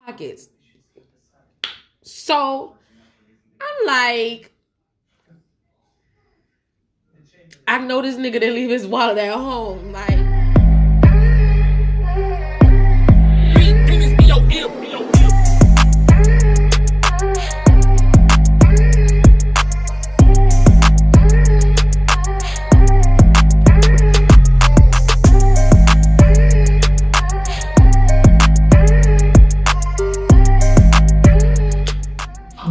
pockets. So I'm like, I know this nigga didn't leave his wallet at home. Like,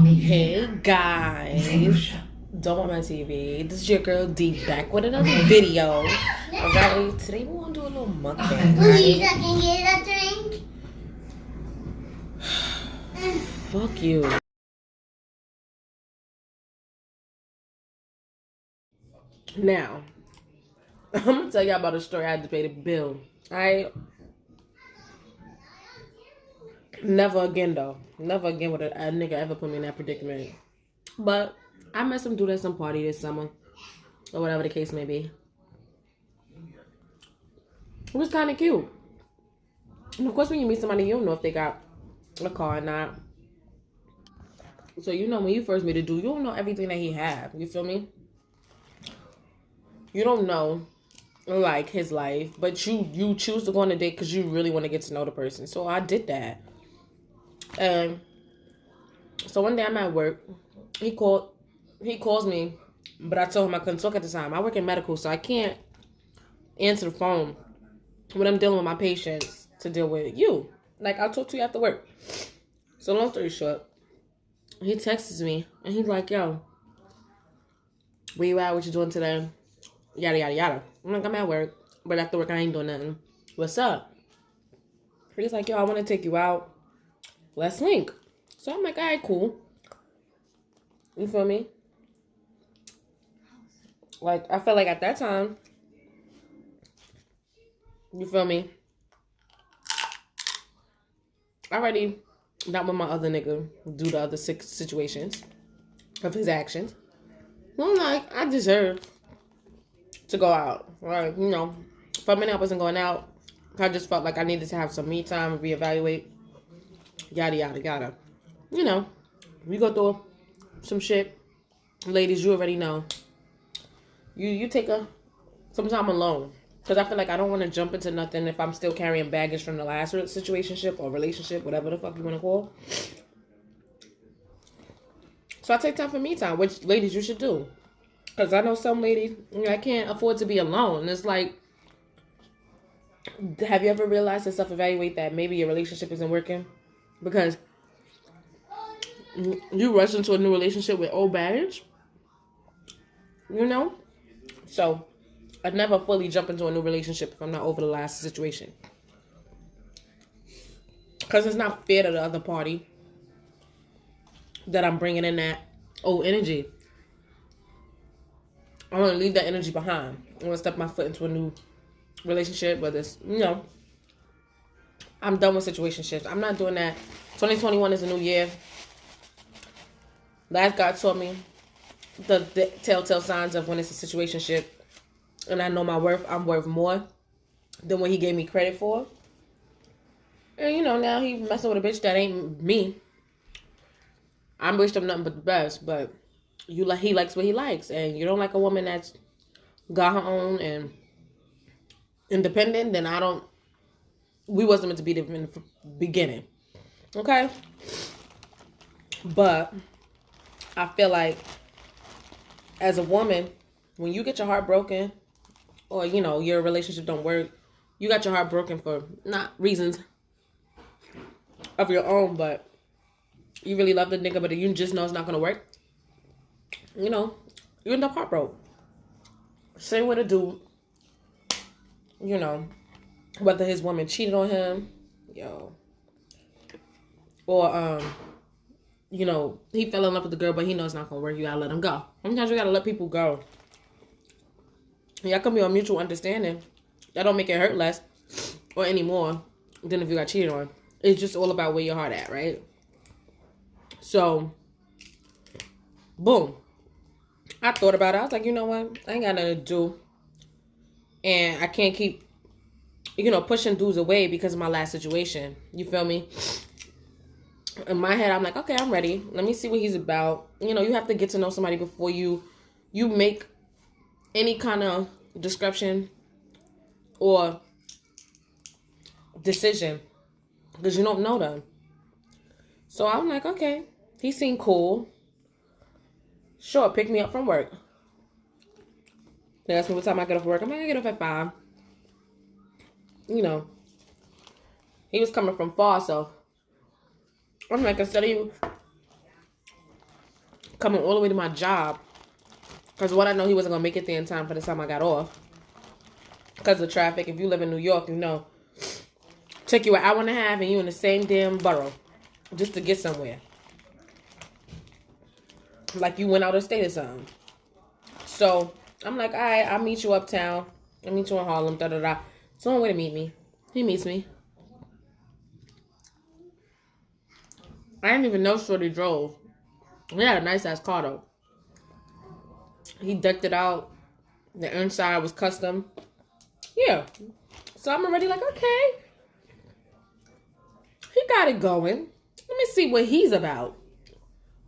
hey guys, don't want my TV. This is your girl D back with another video. Alright, today we want to do a little mukbang. Please, I can get a drink. Fuck you. Now, I'm gonna tell y'all about a story I had to pay the bill. Never again though. Never again would a nigga ever put me in that predicament. But I met some dude at some party this summer, or whatever the case may be. It was kind of cute. And of course, when you meet somebody, you don't know if they got a car or not. So you know, when you first meet a dude, you don't know everything that he have. You feel me? You don't know like his life, but you choose to go on a date because you really want to get to know the person. So I did that. And so one day I'm at work. He calls me, but I told him I couldn't talk at the time. I work in medical, so I can't answer the phone when I'm dealing with my patients to deal with you. Like, I'll talk to you after work. So long story short, he texts me and he's like, yo, where you at? What you doing today? Yada, yada, yada. I'm like, I'm at work, but after work I ain't doing nothing. What's up? He's like, yo, I want to take you out. Let's link. So I'm like, all right, cool. You feel me? Like, I felt like at that time, you feel me? I already not with my other nigga due to other situations of his actions. So I'm like, I deserve to go out. Like, you know, for a minute I wasn't going out. I just felt like I needed to have some me time and reevaluate. Yada, yada, yada. You know, we go through some shit. Ladies, you already know. You take some time alone. Because I feel like I don't want to jump into nothing if I'm still carrying baggage from the last situationship or relationship, whatever the fuck you want to call. So I take time for me time, which ladies you should do. Because I know some ladies, you know, I can't afford to be alone. And it's like, have you ever realized and self-evaluate that maybe your relationship isn't working? Because you rush into a new relationship with old baggage, you know? So I'd never fully jump into a new relationship if I'm not over the last situation. Because it's not fair to the other party that I'm bringing in that old energy. I want to leave that energy behind. I want to step my foot into a new relationship, whether it's, you know, I'm done with situationships. I'm not doing that. 2021 is a new year. Last God taught me the telltale signs of when it's a situationship. And I know my worth. I'm worth more than what he gave me credit for. And, you know, now he messing with a bitch that ain't me. I wished him nothing but the best. But he likes what he likes. And you don't like a woman that's got her own and independent, then we wasn't meant to be in the beginning. Okay? But I feel like as a woman, when you get your heart broken, or, you know, your relationship don't work, you got your heart broken for not reasons of your own, but you really love the nigga, but you just know it's not going to work, you know, you end up heartbroken. Same with a dude, you know, whether his woman cheated on him, or, you know, he fell in love with the girl, but he knows it's not going to work. You got to let him go. Sometimes you got to let people go. Y'all can be on mutual understanding. That don't make it hurt less or any more than if you got cheated on. It's just all about where your heart at, right? So, boom. I thought about it. I was like, you know what? I ain't got nothing to do. And I can't keep, you know, pushing dudes away because of my last situation. You feel me? In my head, I'm like, okay, I'm ready. Let me see what he's about. You know, you have to get to know somebody before you make any kind of description or decision, because you don't know them. So I'm like, okay, he seemed cool. Sure, pick me up from work. They asked me what time I get off work. I'm like, I get off at 5. You know, he was coming from far, so I'm like, instead of you coming all the way to my job, because what I know, he wasn't going to make it there in time for the time I got off. Because of traffic. If you live in New York, you know, take you an hour and a half and you in the same damn borough just to get somewhere. Like you went out of state or something. So I'm like, all right, I'll meet you uptown. I'll meet you in Harlem, da-da-da. So one way to meet me. He meets me. I didn't even know Shorty drove. He had a nice-ass car, though. He decked it out. The inside was custom. Yeah. So I'm already like, okay. He got it going. Let me see what he's about.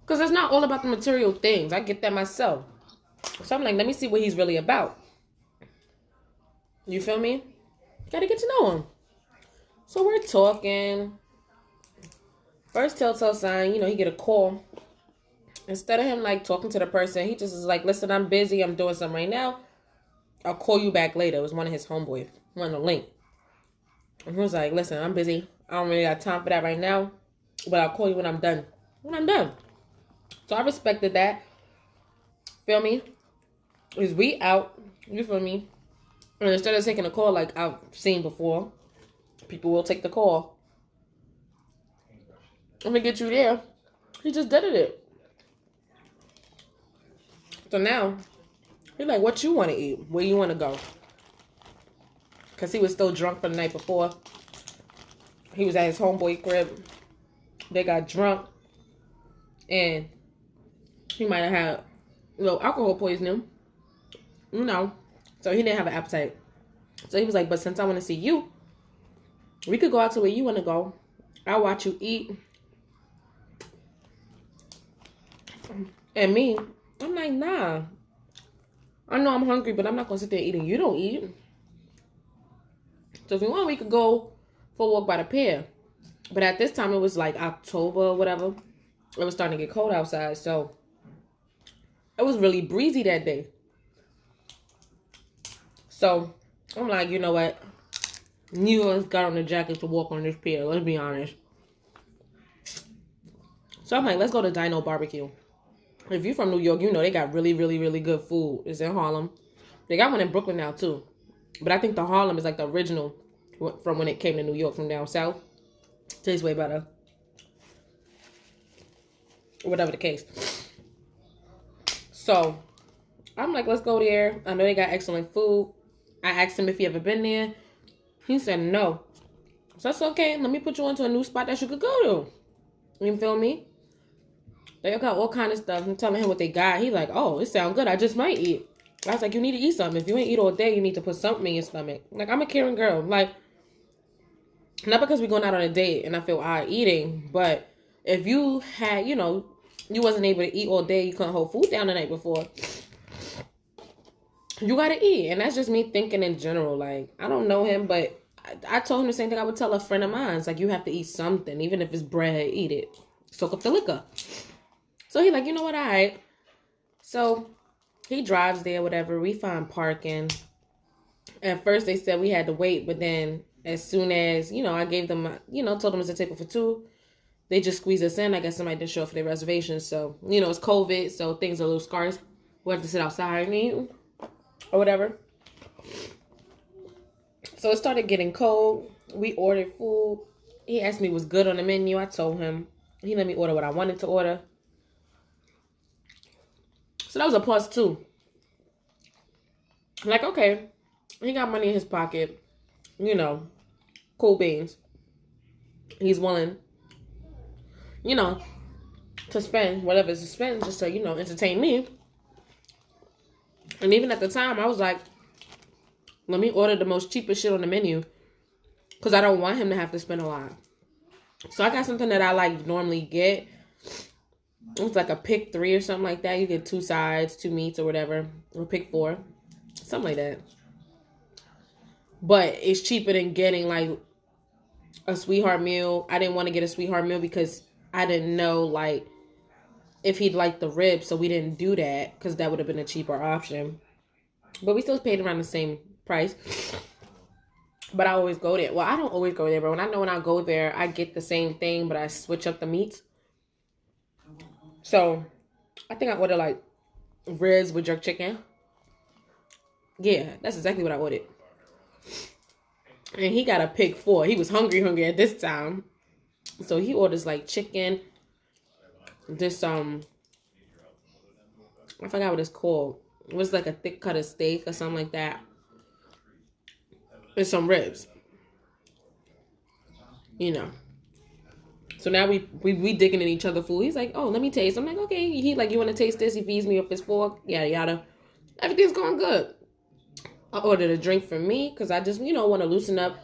Because it's not all about the material things. I get that myself. So I'm like, let me see what he's really about. You feel me? Gotta get to know him. So we're talking. First telltale sign, you know, he get a call. Instead of him like talking to the person, he just is like, listen, I'm busy. I'm doing something right now. I'll call you back later. It was one of his homeboys. One of the link. And he was like, listen, I'm busy. I don't really got time for that right now. But I'll call you when I'm done. When I'm done. So I respected that. Feel me? Is we out. You feel me? And instead of taking a call like I've seen before, people will take the call. I'm gonna get you there. He just did it. So now, he's like, what you want to eat? Where you want to go? Because he was still drunk from the night before. He was at his homeboy crib. They got drunk. And he might have had a little alcohol poisoning. You know. So he didn't have an appetite. So he was like, but since I want to see you, we could go out to where you want to go. I'll watch you eat. And me, I'm like, nah. I know I'm hungry, but I'm not going to sit there eating. You don't eat. So if you want, we could go for a walk by the pier. But at this time, it was like October or whatever. It was starting to get cold outside. So it was really breezy that day. So I'm like, you know what? You got on the jacket to walk on this pier. Let's be honest. So I'm like, let's go to Dino Barbecue. If you're from New York, you know they got really, really, really good food. It's in Harlem. They got one in Brooklyn now, too. But I think the Harlem is like the original from when it came to New York from down south. Tastes way better. Whatever the case. So, I'm like, let's go there. I know they got excellent food. I asked him if he ever been there. He said no. So that's okay. Let me put you onto a new spot that you could go to. You feel me? They got all kind of stuff. I'm telling him what they got. He's like, oh, it sounds good. I just might eat. I was like, you need to eat something. If you ain't eat all day, you need to put something in your stomach. Like, I'm a caring girl. Like, not because we're going out on a date and I feel odd eating, but if you had, you know, you wasn't able to eat all day, you couldn't hold food down the night before, you got to eat. And that's just me thinking in general. Like, I don't know him, but I told him the same thing I would tell a friend of mine. It's like, you have to eat something. Even if it's bread, eat it. Soak up the liquor. So he like, you know what, all right. So he drives there, whatever. We find parking. At first they said we had to wait, but then as soon as, you know, I gave them, you know, told them it's a table for 2, they just squeezed us in. I guess somebody didn't show up for their reservations. So, you know, it's COVID, so things are a little scarce. We have to sit outside and eat or whatever. So it started getting cold. We ordered food. He asked me what's good on the menu. I told him. He let me order what I wanted to order. So that was a plus 2. Like, okay, he got money in his pocket. You know, cool beans. He's willing, you know, to spend whatever it's to spend just to, you know, entertain me. And even at the time, I was like, let me order the most cheapest shit on the menu. Because I don't want him to have to spend a lot. So I got something that I like normally get. It's like a pick 3 or something like that. You get 2 sides, 2 meats or whatever. Or pick 4. Something like that. But it's cheaper than getting like a sweetheart meal. I didn't want to get a sweetheart meal because I didn't know like if he'd like the ribs, so we didn't do that because that would have been a cheaper option. But we still paid around the same price. But I always go there. Well, I don't always go there, but when I go there, I get the same thing, but I switch up the meats. So I think I ordered like ribs with jerk chicken. Yeah, that's exactly what I ordered. And he got a pick 4. He was hungry at this time. So he orders like chicken. This I forgot what it's called. It was like a thick cut of steak or something like that. And some ribs. You know. So now we digging in each other's food. He's like, oh, let me taste. I'm like, okay. He like, you want to taste this? He feeds me with his fork. Yada yada. Everything's going good. I ordered a drink for me because I just, want to loosen up.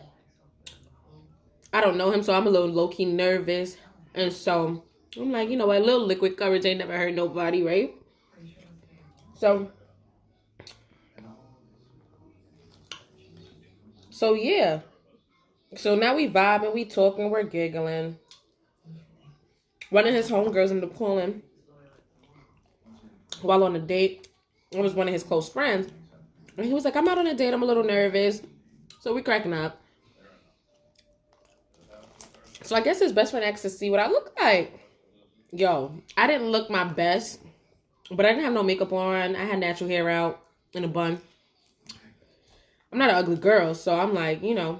I don't know him, so I'm a little low-key nervous. And so I'm like, you know what? A little liquid courage ain't never hurt nobody, right? So yeah. So now we vibing, we talking, we're giggling. One of his homegirls ended up calling while on a date. It was one of his close friends. And he was like, I'm out on a date. I'm a little nervous. So we cracking up. So I guess his best friend asked to see what I look like. Yo, I didn't look my best. But I didn't have no makeup on. I had natural hair out in a bun. I'm not an ugly girl. So I'm like, and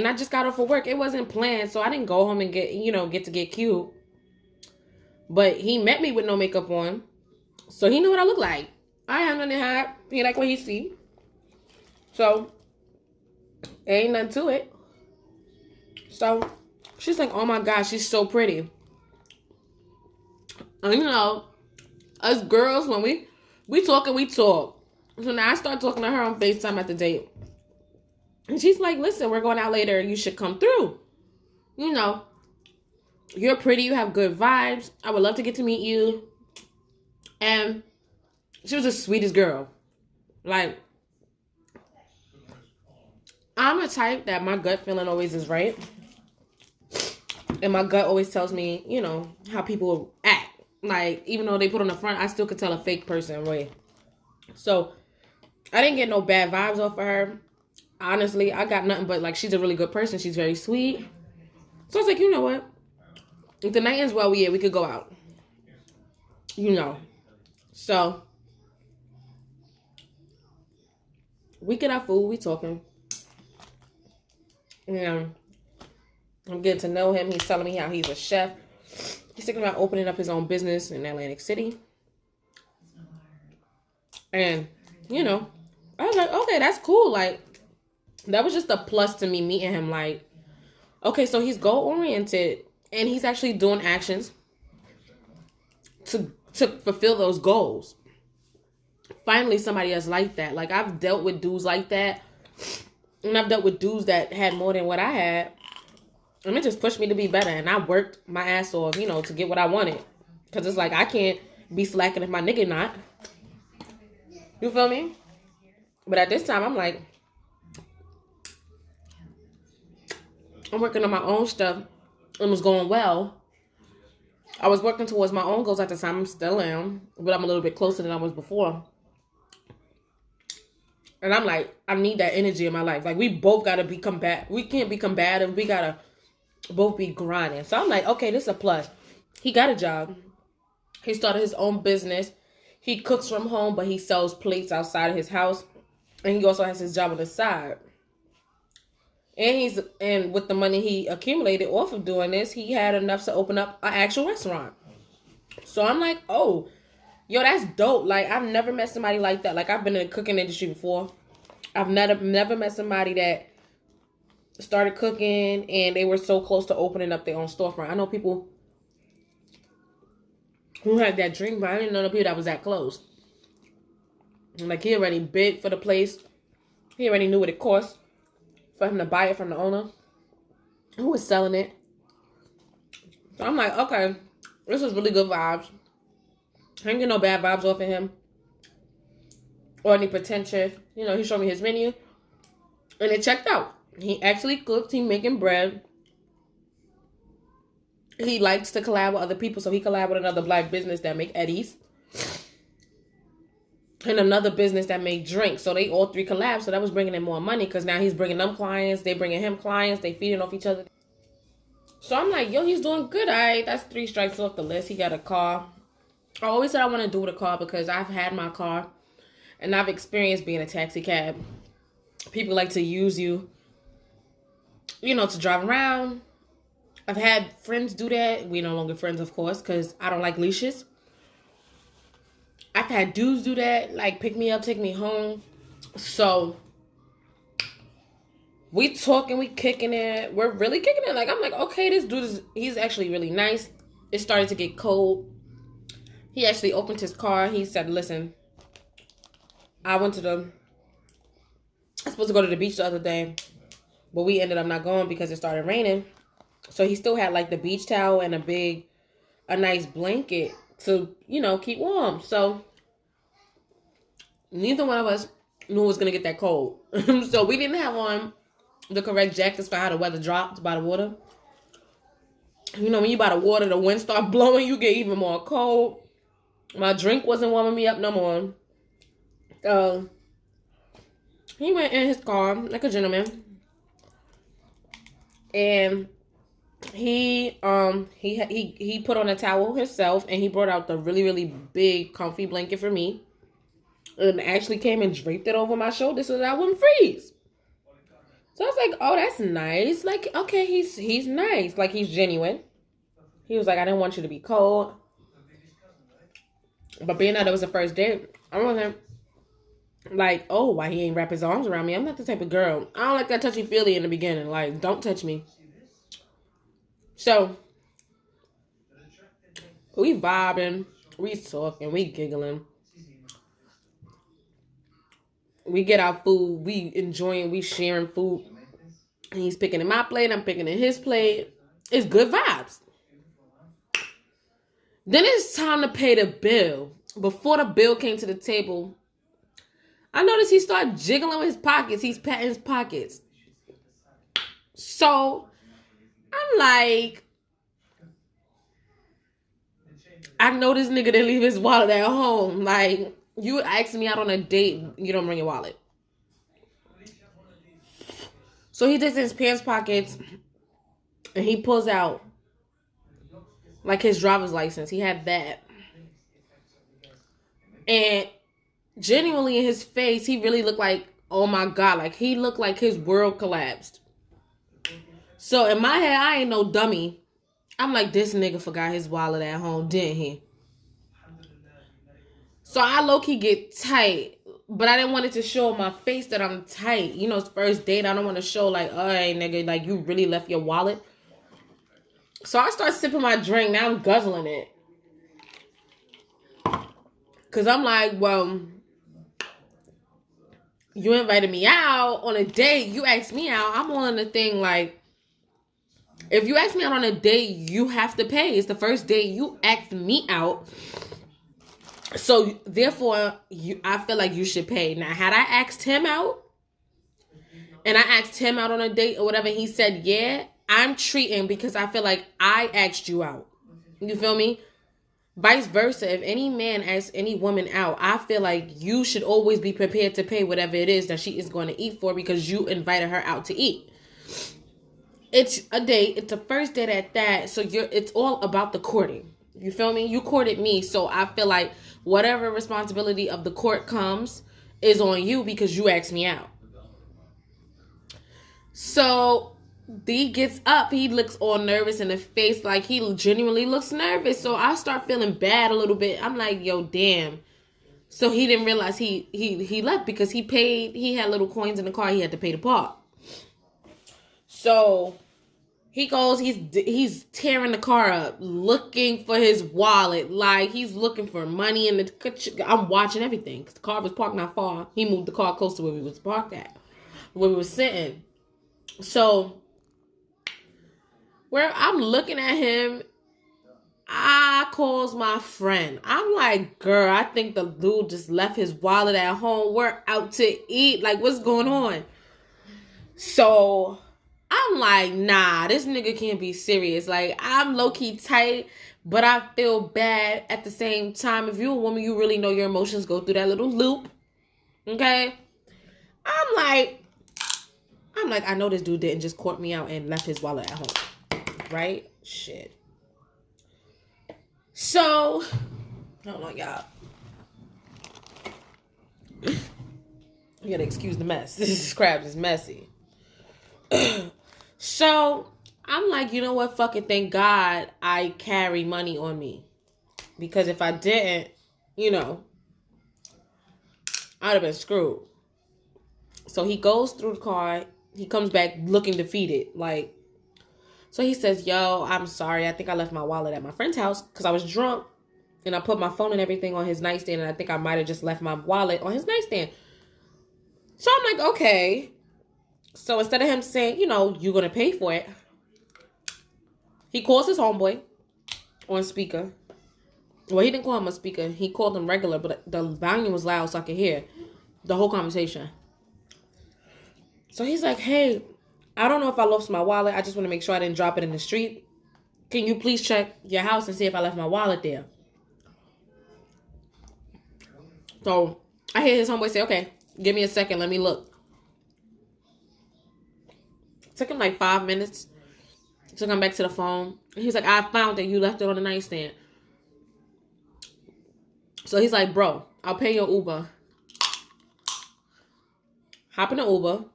I just got off of work. It wasn't planned. So I didn't go home and get cute. But he met me with no makeup on. So he knew what I looked like. I have nothing to hide. He like what he see. So, ain't nothing to it. So, she's like, oh my gosh, she's so pretty. And us girls, when we talk and we talk. So now I start talking to her on FaceTime at the date. And she's like, listen, we're going out later. You should come through. You're pretty. You have good vibes. I would love to get to meet you. And she was the sweetest girl. Like, I'm a type that my gut feeling always is right. And my gut always tells me, how people act. Like, even though they put on the front, I still could tell a fake person, right? So, I didn't get no bad vibes off of her. Honestly, I got nothing but, like, she's a really good person. She's very sweet. So, I was like, you know what? If the night ends well, we could go out. So, we get our food, we talking. And I'm getting to know him. He's telling me how he's a chef. He's thinking about opening up his own business in Atlantic City. And, I was like, okay, that's cool. Like, that was just a plus to me meeting him. Like, okay, so he's goal-oriented. And he's actually doing actions to fulfill those goals. Finally, somebody else like that. Like, I've dealt with dudes like that. And I've dealt with dudes that had more than what I had. And it just pushed me to be better. And I worked my ass off, to get what I wanted. Because it's like, I can't be slacking if my nigga not. You feel me? But at this time, I'm like, I'm working on my own stuff. And it was going well. I was working towards my own goals at the time. I still am. But I'm a little bit closer than I was before. And I'm like, I need that energy in my life. Like, we both got to be combative. We can't be combative. We got to both be grinding. So I'm like, okay, this is a plus. He got a job. He started his own business. He cooks from home, but he sells plates outside of his house. And he also has his job on the side. And with the money he accumulated off of doing this, he had enough to open up an actual restaurant. So I'm like, oh, yo, that's dope. Like, I've never met somebody like that. Like, I've been in the cooking industry before. I've never met somebody that started cooking and they were so close to opening up their own storefront. I know people who had that dream, but I didn't know the people that was that close. Like, he already bid for the place. He already knew what it cost for him to buy it from the owner. who was selling it. So I'm like, okay, this is really good vibes. I didn't get no bad vibes off of him or any pretentious. You know, he showed me his menu and it checked out. He actually cooked. He making bread. He likes to collab with other people, so he collabed with another black business that make Eddies and another business that make drinks. So they all three collab. So that was bringing in more money because now he's bringing them clients. They bringing him clients. They feeding off each other. So I'm like, yo, he's doing good. All right, that's 3 strikes off the list. He got a car. I always said I want to do with a car because I've had my car and I've experienced being a taxi cab. People like to use you, you know, to drive around. I've had friends do that. We no longer friends, of course, because I don't like leashes. I've had dudes do that, like pick me up, take me home. So we talking, we kicking it. We're really kicking it. Like, I'm like, okay, this dude he's actually really nice. It started to get cold. He actually opened his car. He said, listen, I was supposed to go to the beach the other day, but we ended up not going because it started raining. So he still had like the beach towel and a nice blanket to, you know, keep warm. So neither one of us knew it was going to get that cold. So we didn't have on the correct jackets for how the weather dropped by the water. You know, when you by the water, the wind start blowing, you get even more cold. My drink wasn't warming me up no more. He went in his car like a gentleman. And he put on a towel himself and he brought out the really, really big comfy blanket for me. And actually came and draped it over my shoulder so that I wouldn't freeze. So I was like, oh, that's nice. Like, okay, he's nice. Like, he's genuine. He was like, I didn't want you to be cold. But being that it was the first date, I wasn't like, oh, why he ain't wrap his arms around me? I'm not the type of girl. I don't like that touchy-feely in the beginning. Like, don't touch me. So, we vibing, we talking, we giggling. We get our food, we enjoying, we sharing food. And he's picking in my plate, I'm picking in his plate. It's good vibes. Then it's time to pay the bill. Before the bill came to the table, I noticed he started jiggling with his pockets. He's patting his pockets. So, I'm like, I know this nigga didn't leave his wallet at home. Like, you asked me out on a date, you don't bring your wallet. So he takes his pants pockets and he pulls out like his driver's license. He had that. And genuinely in his face, he really looked like, oh my God, like he looked like his world collapsed. So in my head, I ain't no dummy. I'm like, this nigga forgot his wallet at home, didn't he? So I low-key get tight, but I didn't want it to show on my face that I'm tight. You know, it's first date. I don't want to show like, oh, hey, nigga, like you really left your wallet. So I start sipping my drink. Now I'm guzzling it. Because I'm like, well, you invited me out on a date. You asked me out. I'm on the thing like, if you ask me out on a date, you have to pay. It's the first date. You asked me out. So, therefore, I feel like you should pay. Now, had I asked him out, and I asked him out on a date or whatever, he said, yeah, I'm treating because I feel like I asked you out. You feel me? Vice versa. If any man asks any woman out, I feel like you should always be prepared to pay whatever it is that she is going to eat for because you invited her out to eat. It's a date. It's a first date at that. So it's all about the courting. You feel me? You courted me. So I feel like whatever responsibility of the court comes is on you because you asked me out. So D gets up. He looks all nervous in the face. Like he genuinely looks nervous. So I start feeling bad a little bit. I'm like, yo, damn. So he didn't realize he left because he paid. He had little coins in the car. He had to pay to park. So he goes, he's tearing the car up, looking for his wallet. Like, he's looking for money in the... I'm watching everything, because the car was parked not far. He moved the car close to where we was parked at, where we were sitting. So, where I'm looking at him. I calls my friend. I'm like, girl, I think the dude just left his wallet at home. We're out to eat. Like, what's going on? So I'm like, nah, this nigga can't be serious. Like, I'm low-key tight, but I feel bad at the same time. If you're a woman, you really know your emotions go through that little loop. Okay? I'm like, I know this dude didn't just court me out and left his wallet at home. Right? Shit. So, hold on, y'all. You gotta excuse the mess. This crab is messy. So, I'm like, you know what? Fucking thank God I carry money on me. Because if I didn't, you know, I'd have been screwed. So he goes through the car. He comes back looking defeated. Like, so he says, yo, I'm sorry. I think I left my wallet at my friend's house because I was drunk. And I put my phone and everything on his nightstand. And I think I might have just left my wallet on his nightstand. So I'm like, okay. So instead of him saying, you know, you're going to pay for it, he calls his homeboy on speaker. Well, he didn't call him a speaker. He called him regular, but the volume was loud so I could hear the whole conversation. So he's like, hey, I don't know if I lost my wallet. I just want to make sure I didn't drop it in the street. Can you please check your house and see if I left my wallet there? So I hear his homeboy say, okay, give me a second. Let me look. It took him like 5 minutes to come back to the phone. He's like, I found that you left it on the nightstand. So he's like, bro, I'll pay your Uber. Hop in the Uber.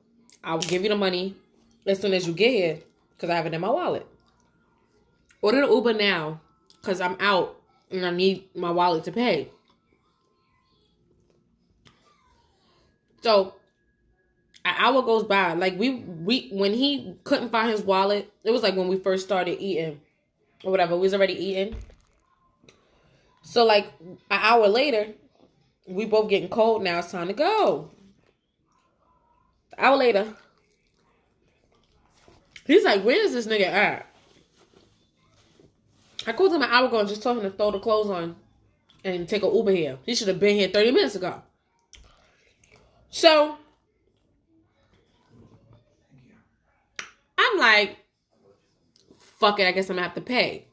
I'll give you the money as soon as you get here because I have it in my wallet. Order the Uber now because I'm out and I need my wallet to pay. So an hour goes by. Like we when he couldn't find his wallet, it was like when we first started eating or whatever. We was already eating. So like an hour later, we both getting cold. Now it's time to go. An hour later, he's like, where is this nigga at? I called him an hour ago and just told him to throw the clothes on and take an Uber here. He should have been here 30 minutes ago. So, I'm like, fuck it, I guess I'm going to have to pay.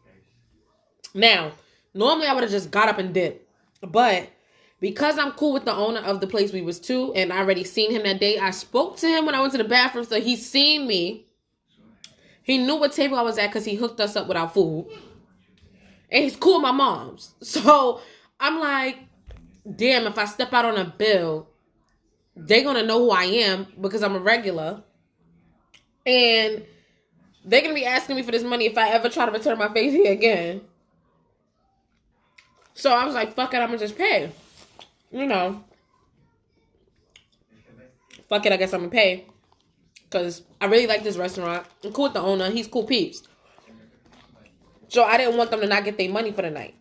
Now, normally I would have just got up and dipped. But because I'm cool with the owner of the place we was to, and I already seen him that day, I spoke to him when I went to the bathroom, so he seen me. He knew what table I was at because he hooked us up with our food. And he's cool with my mom's. So, I'm like, damn, if I step out on a bill, they're going to know who I am because I'm a regular. And they're going to be asking me for this money if I ever try to return my face here again. So I was like, fuck it, I'm going to just pay. You know. Fuck it, I guess I'm going to pay. Because I really like this restaurant. I'm cool with the owner. He's cool peeps. So I didn't want them to not get their money for the night.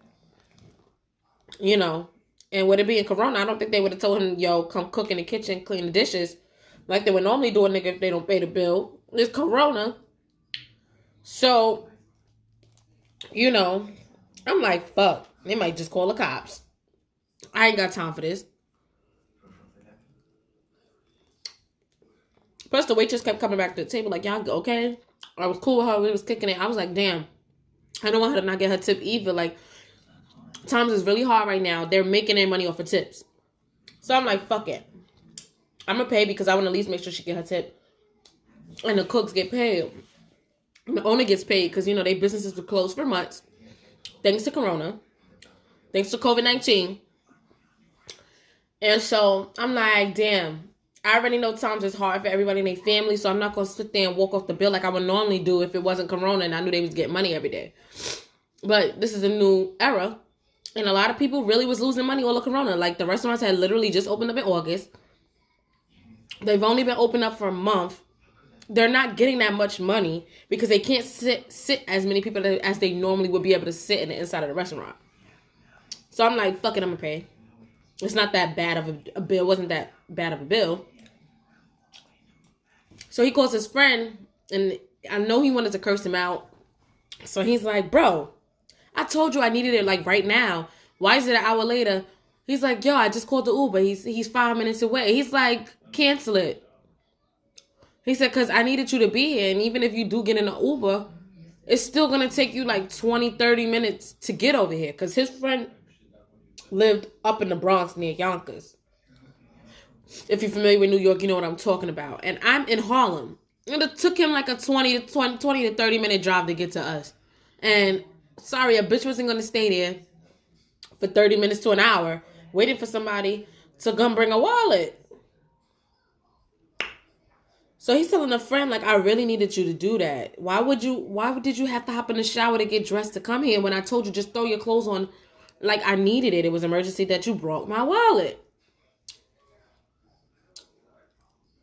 You know. And with it being Corona, I don't think they would have told him, yo, come cook in the kitchen, clean the dishes. Like they would normally do a nigga if they don't pay the bill. It's Corona. So, you know, I'm like, fuck. They might just call the cops. I ain't got time for this. Plus, the waitress kept coming back to the table like, y'all okay? I was cool with her. We was kicking it. I was like, damn. I don't want her to not get her tip either. Like, times is really hard right now. They're making their money off of tips. So I'm like, fuck it. I'm going to pay because I want to at least make sure she get her tip. And the cooks get paid. And the owner gets paid because, you know, their businesses were closed for months. Thanks to Corona. Thanks to COVID-19. And so I'm like, damn. I already know times is hard for everybody in their family. So I'm not going to sit there and walk off the bill like I would normally do if it wasn't Corona and I knew they was getting money every day. But this is a new era. And a lot of people really was losing money all of Corona. Like, the restaurants had literally just opened up in August. They've only been open up for a month. They're not getting that much money because they can't sit as many people as they normally would be able to sit in the inside of the restaurant. So I'm like, fuck it, I'm going to pay. It's not that bad of a bill. It wasn't that bad of a bill. So he calls his friend, and I know he wanted to curse him out. So he's like, bro, I told you I needed it like right now. Why is it an hour later? He's like, yo, I just called the Uber. He's 5 minutes away. He's like, cancel it. He said, because I needed you to be here. And even if you do get in an Uber, it's still going to take you like 20, 30 minutes to get over here. Because his friend lived up in the Bronx near Yonkers. If you're familiar with New York, you know what I'm talking about. And I'm in Harlem. And it took him like a 20 to 30 minute drive to get to us. And sorry, a bitch wasn't going to stay there for 30 minutes to an hour waiting for somebody to come bring a wallet. So he's telling a friend, like, I really needed you to do that. Why did you have to hop in the shower to get dressed to come here when I told you just throw your clothes on? Like, I needed it. It was an emergency that you broke my wallet.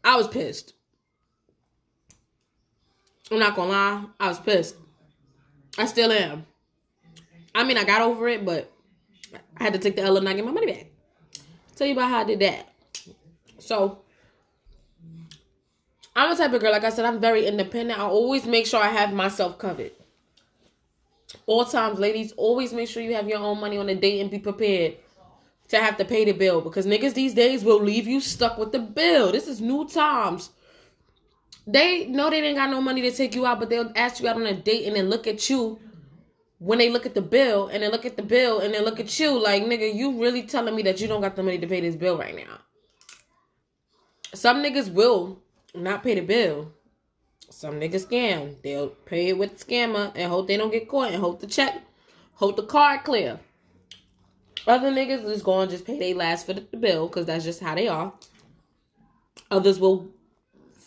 I was pissed. I'm not gonna lie. I was pissed. I still am. I mean, I got over it, but I had to take the L and not get my money back. Tell you about how I did that. So, I'm the type of girl, like I said, I'm very independent. I always make sure I have myself covered. All times, ladies, always make sure you have your own money on a date and be prepared to have to pay the bill. Because niggas these days will leave you stuck with the bill. This is new times. They know they ain't got no money to take you out, but they'll ask you out on a date and then look at you when they look at the bill, and then look at the bill, and then look at you like, nigga, you really telling me that you don't got the money to pay this bill right now. Some niggas will not pay the bill. Some niggas scam. They'll pay it with the scammer and hope they don't get caught and hope the card clear. Other niggas is going to just pay their last for the bill because that's just how they are. Others will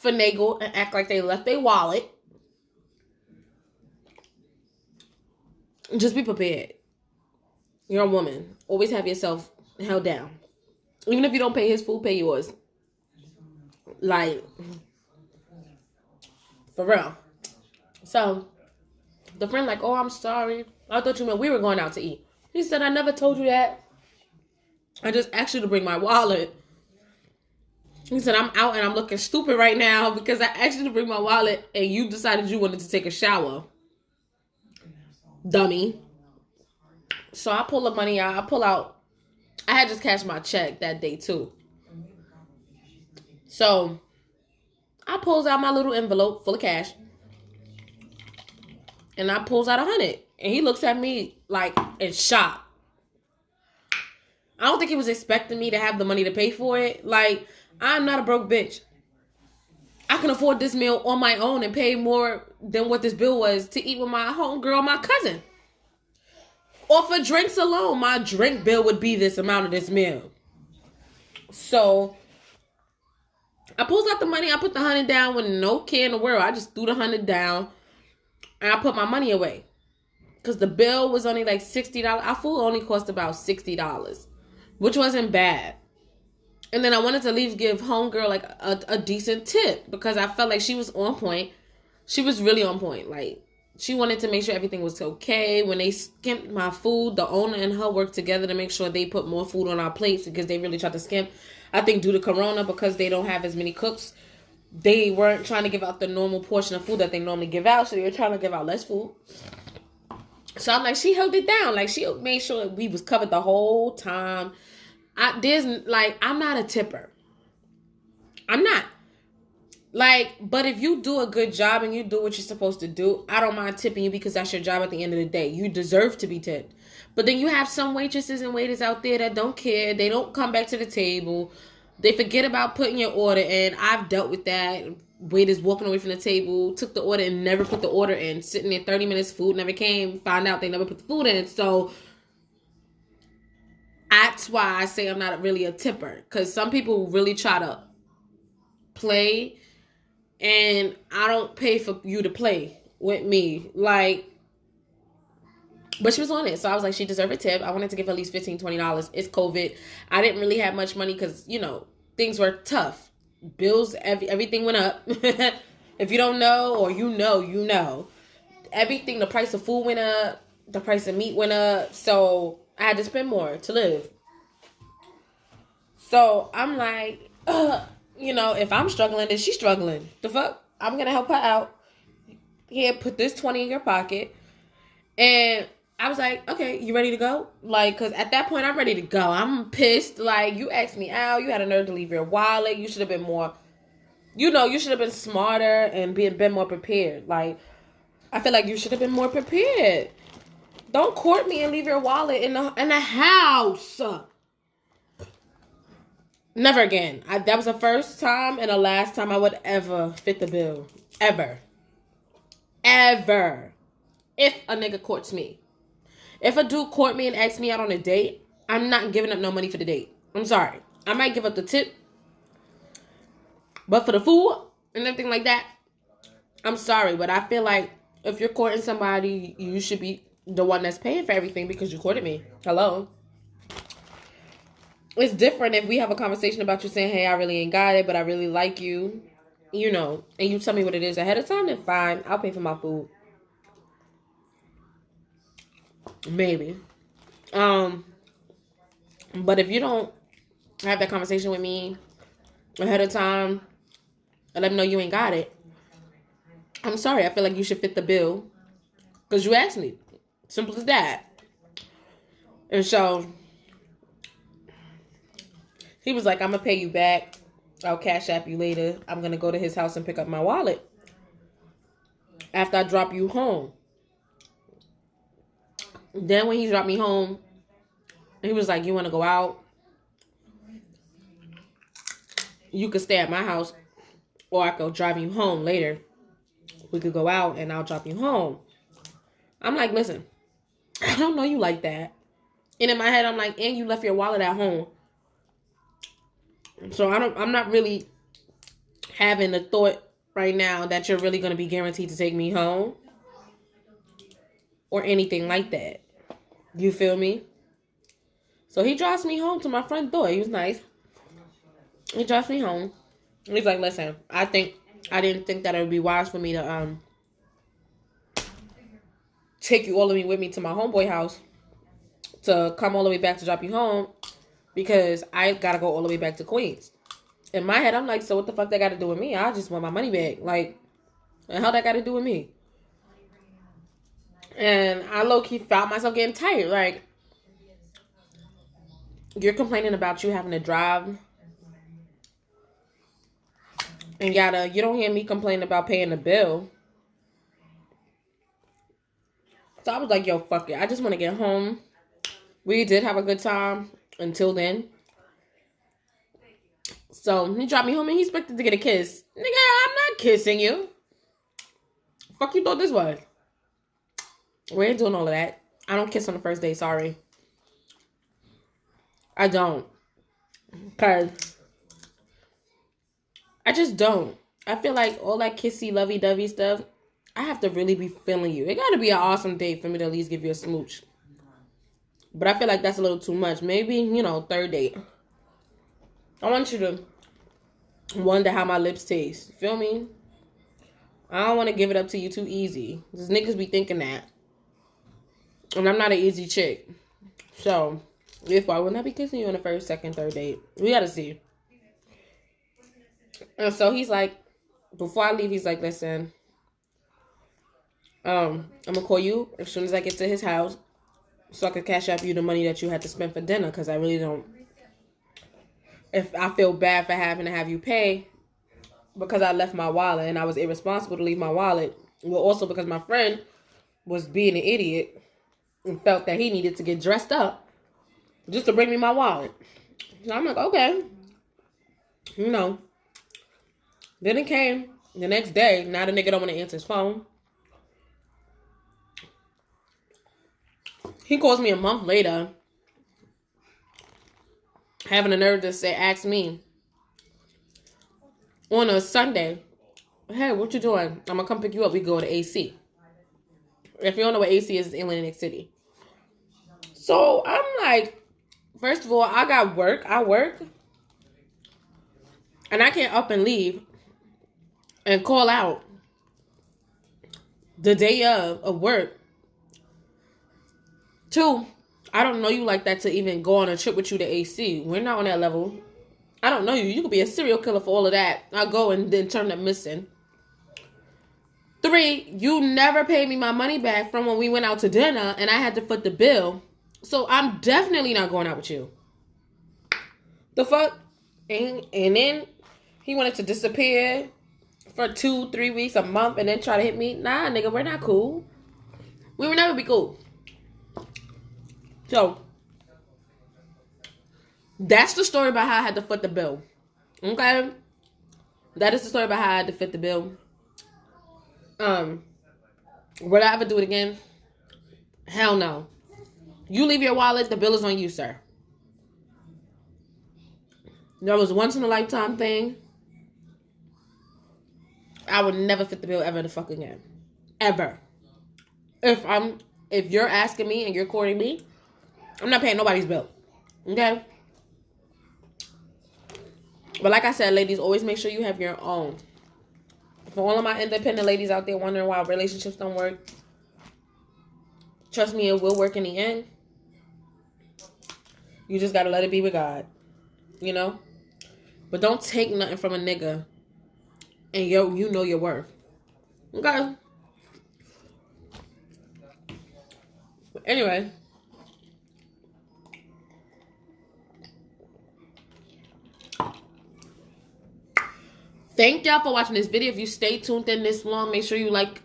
finagle and act like they left their wallet. Just be prepared. You're a woman. Always have yourself held down. Even if you don't pay his food, pay yours. Like, for real. So, the friend like, oh, I'm sorry. I thought you meant we were going out to eat. He said, I never told you that. I just asked you to bring my wallet. He said, I'm out and I'm looking stupid right now because I asked you to bring my wallet and you decided you wanted to take a shower. Dummy. So I pull the money out. I pull out. I had just cashed my check that day too. So I pulls out my little envelope full of cash. And I pulls out 100. And he looks at me like in shock. I don't think he was expecting me to have the money to pay for it. Like, I'm not a broke bitch. I can afford this meal on my own and pay more than what this bill was to eat with my homegirl, my cousin. Or for drinks alone, my drink bill would be this amount of this meal. So, I pulls out the money. I put the 100 down with no care in the world. I just threw the 100 down. And I put my money away. Because the bill was only like $60. Our food only cost about $60. Which wasn't bad. And then I wanted to give homegirl like a decent tip. Because I felt like she was on point. She was really on point. Like, she wanted to make sure everything was okay. When they skimped my food, the owner and her worked together to make sure they put more food on our plates. Because they really tried to skimp. I think due to Corona, because they don't have as many cooks, they weren't trying to give out the normal portion of food that they normally give out. So they were trying to give out less food. So I'm like, she held it down. Like, she made sure we was covered the whole time. I'm not a tipper. I'm not. Like, but if you do a good job and you do what you're supposed to do, I don't mind tipping you because that's your job at the end of the day. You deserve to be tipped. But then you have some waitresses and waiters out there that don't care. They don't come back to the table. They forget about putting your order in. I've dealt with that. Waiters walking away from the table, took the order and never put the order in. Sitting there 30 minutes, food never came. Found out they never put the food in. So that's why I say I'm not really a tipper. Because some people really try to play. And I don't pay for you to play with me. Like, but she was on it. So I was like, she deserved a tip. I wanted to give her at least $15, $20. It's COVID. I didn't really have much money because, things were tough. Bills, everything went up. If you don't know or you know. Everything, the price of food went up. The price of meat went up. So I had to spend more to live. So I'm like, if I'm struggling, then she's struggling. The fuck? I'm going to help her out. Here, put this 20 in your pocket. And I was like, okay, you ready to go? Like, because at that point, I'm ready to go. I'm pissed. Like, you asked me out. You had a nerve to leave your wallet. You should have been more, you should have been smarter and been more prepared. Like, I feel like you should have been more prepared. Don't court me and leave your wallet in the house. Never again. That was the first time and the last time I would ever fit the bill. Ever. Ever. If a nigga courts me. If a dude court me and asks me out on a date, I'm not giving up no money for the date. I'm sorry. I might give up the tip. But for the food and everything like that, I'm sorry. But I feel like if you're courting somebody, you should be the one that's paying for everything because you courted me. Hello? It's different if we have a conversation about you saying, hey, I really ain't got it, but I really like you. And you tell me what it is ahead of time, then fine. I'll pay for my food. Maybe. But if you don't have that conversation with me ahead of time and let me know you ain't got it, I'm sorry. I feel like you should fit the bill because you asked me. Simple as that. And so he was like, I'm going to pay you back. I'll cash app you later. I'm going to go to his house and pick up my wallet after I drop you home. Then when he dropped me home, he was like, you want to go out? You could stay at my house or I could drive you home later. We could go out and I'll drop you home. I'm like, listen, I don't know you like that. And in my head, I'm like, and you left your wallet at home. So I'm not really having the thought right now that you're really going to be guaranteed to take me home or anything like that. You feel me? So he drives me home to my front door. He was nice. He drives me home. He's like, listen, I didn't think that it would be wise for me to take you all the way with me to my homeboy house to come all the way back to drop you home because I gotta go all the way back to Queens. In my head, I'm like, so what the fuck that got to do with me? I just want my money back. Like, and how that got to do with me? And I low-key found myself getting tired. Like, you're complaining about you having to drive. And you don't hear me complaining about paying the bill. So I was like, yo, fuck it. I just want to get home. We did have a good time until then. So he dropped me home and he expected to get a kiss. Nigga, I'm not kissing you. Fuck you thought this was? We ain't doing all of that. I don't kiss on the first date, sorry. I don't. Because I just don't. I feel like all that kissy, lovey-dovey stuff, I have to really be feeling you. It got to be an awesome date for me to at least give you a smooch. But I feel like that's a little too much. Maybe, third date. I want you to wonder how my lips taste. Feel me? I don't want to give it up to you too easy. These niggas be thinking that. And I'm not an easy chick. So, if I would not be kissing you on the first, second, third date. We got to see. And so he's like, before I leave, he's like, listen, I'm going to call you as soon as I get to his house so I could cash out you the money that you had to spend for dinner because I really don't. If I feel bad for having to have you pay because I left my wallet and I was irresponsible to leave my wallet. Well, also because my friend was being an idiot and felt that he needed to get dressed up just to bring me my wallet. So I'm like, okay. Then it came the next day. Now the nigga don't want to answer his phone. He calls me a month later, having the nerve to ask me on a Sunday, hey, what you doing? I'm going to come pick you up. We go to AC. If you don't know what AC is, it's in Atlantic City. So I'm like, first of all, I got work. I work. And I can't up and leave and call out the day of work. 2, I don't know you like that to even go on a trip with you to AC. We're not on that level. I don't know you. You could be a serial killer for all of that. I'll go and then turn up missing. 3, you never paid me my money back from when we went out to dinner and I had to foot the bill. So I'm definitely not going out with you. The fuck? And then he wanted to disappear for 2-3 weeks, a month, and then try to hit me. Nah, nigga, we're not cool. We will never be cool. So, that's the story about how I had to foot the bill. Okay? That is the story about how I had to fit the bill. Would I ever do it again? Hell no. You leave your wallet, the bill is on you, sir. That was once in a lifetime thing. I would never fit the bill ever the fuck again. Ever. If you're asking me and you're courting me, I'm not paying nobody's bill. Okay? But like I said, ladies, always make sure you have your own. For all of my independent ladies out there wondering why relationships don't work, trust me, it will work in the end. You just gotta let it be with God. You know? But don't take nothing from a nigga and you know your worth. Okay? Anyway. Thank y'all for watching this video. If you stay tuned in this long, make sure you like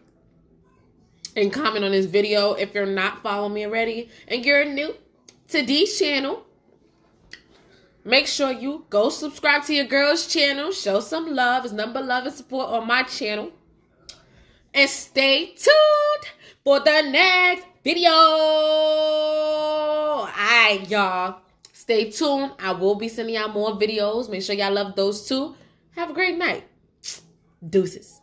and comment on this video if you're not following me already and you're new to D's channel. Make sure you go subscribe to your girl's channel. Show some love. It's number love and support on my channel. And stay tuned for the next video. Alright, y'all. Stay tuned. I will be sending y'all more videos. Make sure y'all love those too. Have a great night. Deuces.